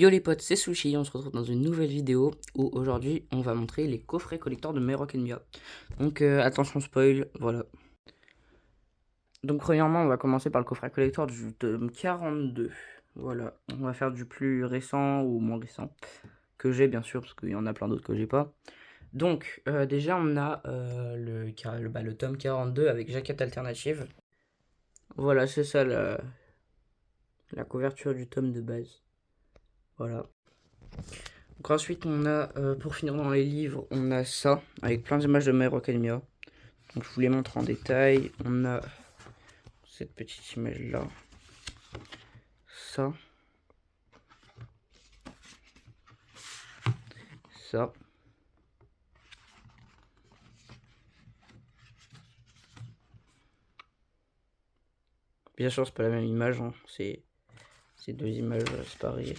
Yo les potes, c'est Sushi, on se retrouve dans une nouvelle vidéo où aujourd'hui on va montrer les coffrets collector de My Hero Academia. Donc attention spoil, voilà. Donc premièrement on va commencer par le coffret collector du tome 42. Voilà, on va faire du plus récent ou moins récent que j'ai bien sûr parce qu'il y en a plein d'autres que j'ai pas. Donc déjà on a le tome 42 avec jaquette alternative. Voilà, c'est ça la couverture du tome de base. Voilà. Donc ensuite on a, pour finir dans les livres, on a ça, avec plein d'images de My Hero Academia. Donc je vous les montre en détail. On a cette petite image là. Ça. Ça. Bien sûr c'est pas la même image, hein. C'est deux images séparées.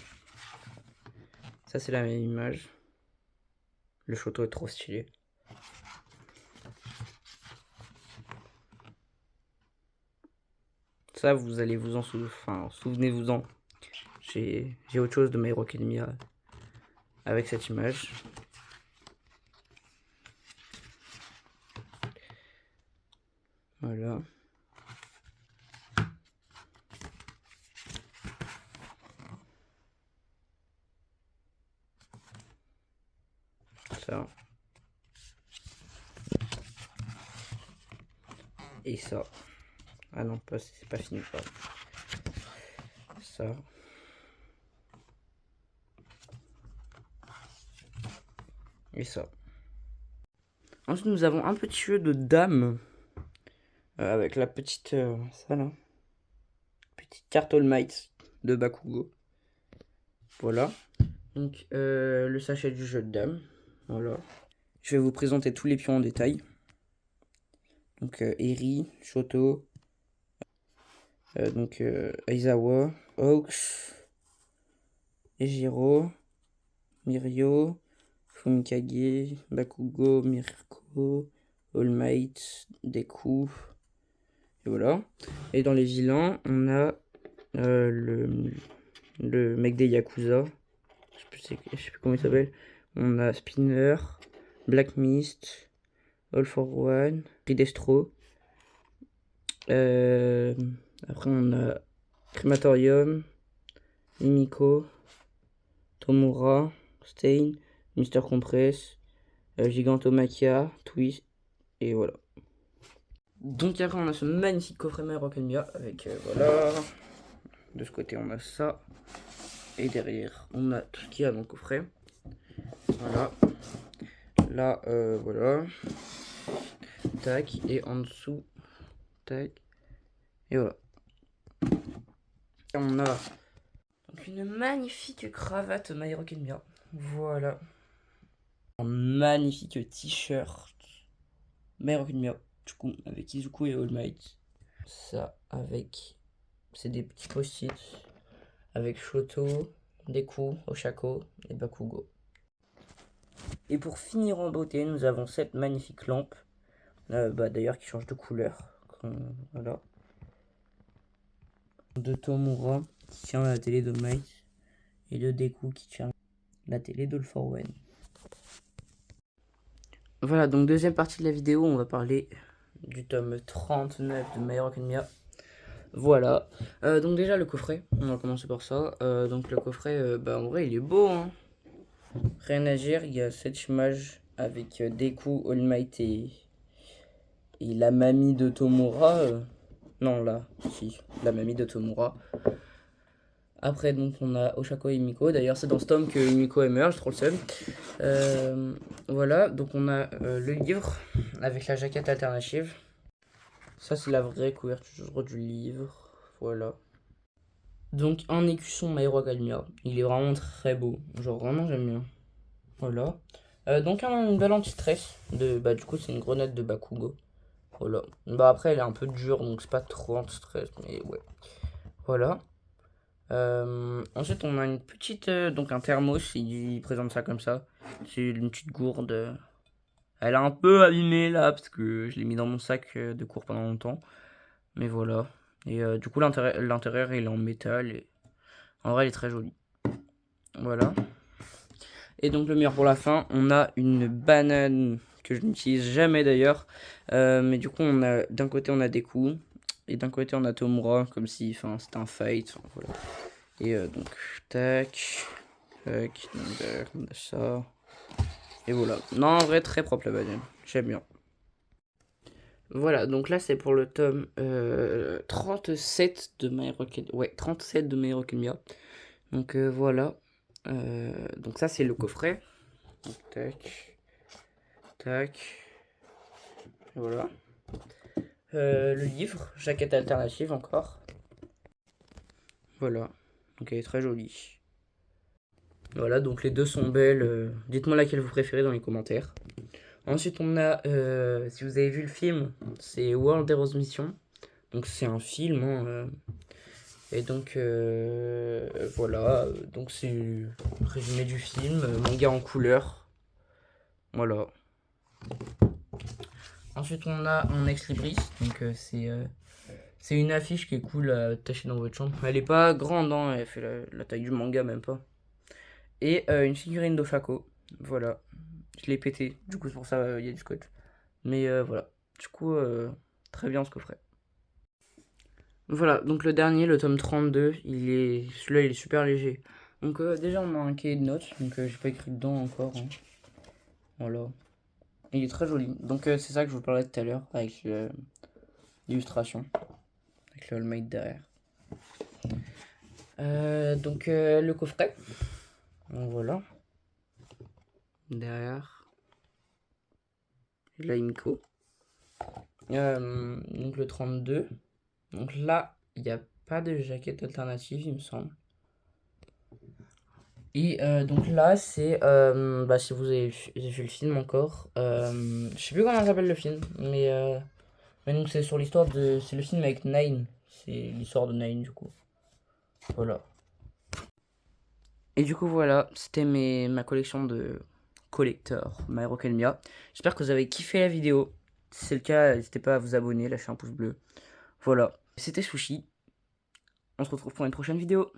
Ça c'est la même image. Le Shoto est trop stylé. Ça vous allez vous en souvenir, enfin souvenez-vous-en. J'ai autre chose de My Hero Academia avec cette image. Voilà. Ça. Et ça. Ah non, c'est pas fini pas. Ça. Et ça. Ensuite nous avons un petit jeu de dames. Avec la petite ça là. Petite carte All Might de Bakugo. Voilà. Donc le sachet du jeu de dames. Voilà. Je vais vous présenter tous les pions en détail. Donc Eri, Shoto, Aizawa, Hawks, Ejiro, Mirio, Fumikage, Bakugo, Mirko, All Might, Deku. Et voilà. Et dans les vilains, on a le mec des Yakuza. Je sais plus comment il s'appelle. On a Spinner, Black Mist, All for One, Ridestro. Après on a Crematorium, Mimiko, Tomura, Stain, Mister Compress, Gigantomachia, Twist, et voilà. Donc après on a ce magnifique coffret My Hero Academia avec voilà. De ce côté on a ça. Et derrière on a tout ce qu'il y a dans le coffret. Voilà. Là voilà. Tac. Et en dessous. Tac. Et voilà. Et on a donc une magnifique cravate My Hero Academia. Voilà. Un magnifique t-shirt My Hero Academia. Du coup avec Izuku et All Might. Ça avec. C'est des petits post-it. Avec Shoto, Deku, Oshako et Bakugo. Et pour finir en beauté, nous avons cette magnifique lampe. D'ailleurs qui change de couleur. Voilà. De Tomura qui tient la télé de Might. Et de Deku qui tient la télé d'All for One. Voilà, donc deuxième partie de la vidéo, on va parler du tome 39 de My Hero Academia. Voilà. Donc déjà le coffret, on va commencer par ça. Donc le coffret, en vrai il est beau, hein. Rien à dire, il y a cette image avec Deku, All Might et la mamie de Tomura. Non, là, si, la mamie de Tomura. Après, donc, on a Oshako et Miko. D'ailleurs, c'est dans ce tome que Miko émerge, trop le seum. Voilà, donc on a le livre avec la jaquette alternative. Ça, c'est la vraie couverture du livre. Voilà. Donc, un écusson My Hero Academia. Il est vraiment très beau. Genre, vraiment, j'aime bien. Voilà. Donc, une belle anti-stress. Du coup, c'est une grenade de Bakugo. Voilà. Après, elle est un peu dure, donc c'est pas trop anti-stress, mais ouais. Voilà. Ensuite, on a une petite, donc un thermos, il présente ça comme ça. C'est une petite gourde. Elle est un peu abîmée là, parce que je l'ai mis dans mon sac de cours pendant longtemps. Mais voilà. Et du coup, l'intérieur, il est en métal. Et en vrai, elle est très jolie. Voilà. Et donc le meilleur pour la fin, on a une banane que je n'utilise jamais d'ailleurs. Mais du coup, on a d'un côté on a Deku et d'un côté on a Tomura comme si c'était un fight. Voilà. Et donc tac, tac, donc derrière, on a ça. Et voilà. Non, en vrai très propre la banane. J'aime bien. Voilà, donc là c'est pour le tome 37 de My Hero Academia. Ouais, 37 de My Hero Academia. Donc voilà. Donc ça c'est le coffret. Donc, tac, tac. Voilà. Le livre, jaquette alternative encore. Voilà. Donc elle est très jolie. Voilà, donc les deux sont belles. Dites-moi laquelle vous préférez dans les commentaires. Ensuite on a, si vous avez vu le film, c'est World Heroes Mission. Donc c'est un film, hein, et donc voilà, donc c'est le résumé du film, manga en couleur. Voilà. Ensuite on a un ex libris, donc c'est une affiche qui est cool à attacher dans votre chambre. Elle est pas grande, hein, elle fait la taille du manga même pas. Et une figurine d'Oshako, voilà. Je l'ai pété, du coup c'est pour ça il y a du scotch. Mais voilà, du coup très bien ce coffret. Voilà, donc le dernier, le tome 32, celui-là il est super léger. Donc déjà on a un cahier de notes, donc j'ai pas écrit dedans encore, hein. Voilà. Il est très joli. Donc c'est ça que je vous parlais tout à l'heure, avec l'illustration, avec le All Might derrière. Donc le coffret. Donc voilà. Derrière. La Imco. Donc le 32. Donc là, il n'y a pas de jaquette alternative, il me semble. Et donc là, c'est, si vous avez vu le film encore, je sais plus comment s'appelle le film, mais donc c'est sur l'histoire c'est le film avec Nine, c'est l'histoire de Nine du coup, voilà. Et du coup voilà, c'était ma collection de collector My Hero Academia. J'espère que vous avez kiffé la vidéo, si c'est le cas, n'hésitez pas à vous abonner, lâcher un pouce bleu, voilà. C'était Sushi, on se retrouve pour une prochaine vidéo.